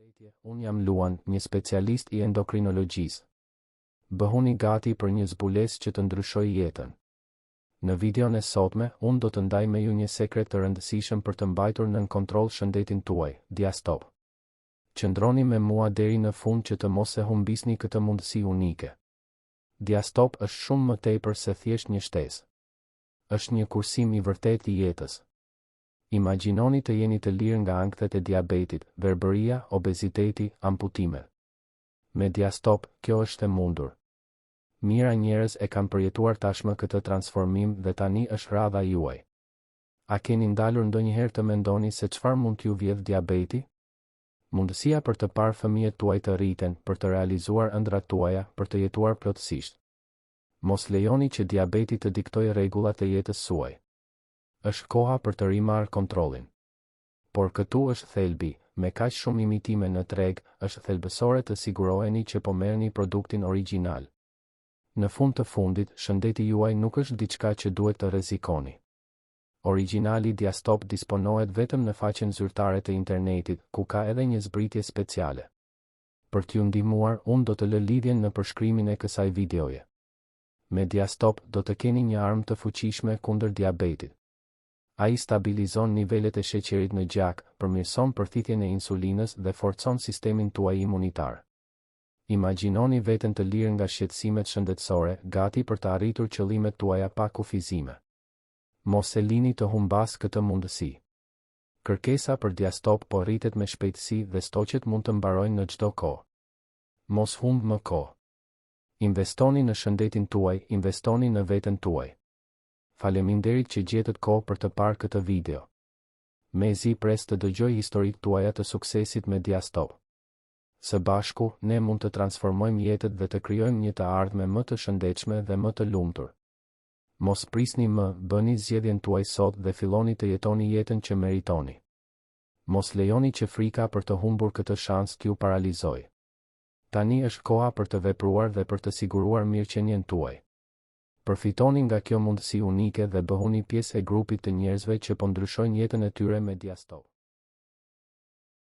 Përshëndetje, unë jam Luan, një specialist i endokrinologjisë. Bëhuni gati për një zbulesë që të ndryshojë jetën. Në videon e sotme, unë do të ndaj me ju një sekret të rëndësishëm për të mbajtur nën kontroll shëndetin tuaj, Diastop. Qëndroni me mua deri në fund që të mos e humbisni këtë mundësi unike. Diastop është shumë më tepër se thjesht një shtesë. Është një kursim i vërtetë i jetës. Imagjinoni të jeni të lirë nga ankthet e diabetit, verbëria, obeziteti, amputimet. Me Diastop, kjo është e mundur. Mira njerëz e kanë përjetuar tashmë këtë transformim dhe tani është radha juaj. A keni ndalur ndonjëherë të mendoni se çfarë mund t'ju vjedh diabeti? Mundësia për të parë fëmijët tuaj të rriten, për të realizuar ëndrat tuaja, për të jetuar plotësisht. Mos lejoni që diabeti të diktojë rregullat e jetës suaj. Është koha për të rimarrë kontrollin. Por këtu është thelbi, me kaq shumë imitime në treg, është thelbësore të siguroheni që po merrni produktin origjinal. Në fund të fundit, shëndeti juaj nuk është diçka që duhet të rrezikoni. Origjinali Diastop disponohet vetëm në faqen zyrtare të internetit, ku ka edhe një zbritje speciale. Për t'ju ndihmuar, unë do të lë lidhjen në përshkrimin e kësaj videoje. Me Diastop do të keni një armë të fuqishme kundër diabetit. Ai stabilizon nivelet e sheqerit në gjak, përmirëson përthithjen e insulinës dhe forcon sistemin tuaj imunitar. Imagjinoni veten të lirë nga shqetësimet shëndetësore, gati për të arritur qëllimet tuaja pa kufizime. Mos e lini të humbas këtë mundësi. Kërkesa për Diastop po rritet me shpejtësi dhe stoqet mund të mbarojnë në çdo kohë. Mos humb më kohë. Investoni në shëndetin tuaj, investoni në veten tuaj. Faleminderit që gjetët kohë për të parë këtë video. Mezi pres të dëgjoj historitë tuaja të suksesit me Diastop. Së bashku, ne mund të transformojmë jetët dhe të krijojmë një të ardhme më të shëndetshme dhe më të lumtur. Mos prisni më, bëni zgjedhjen tuaj sot dhe filloni të jetoni jetën që meritoni. Mos lejoni që frika për të humbur këtë shans t'ju paralizojë. Tani është koha për të vepruar dhe për të siguruar mirëqenien tuaj. Përfitoni nga kjo mundësi unike dhe bëhuni pjesë e grupit të njerëzve që po ndryshojnë jetën e tyre me Diastop.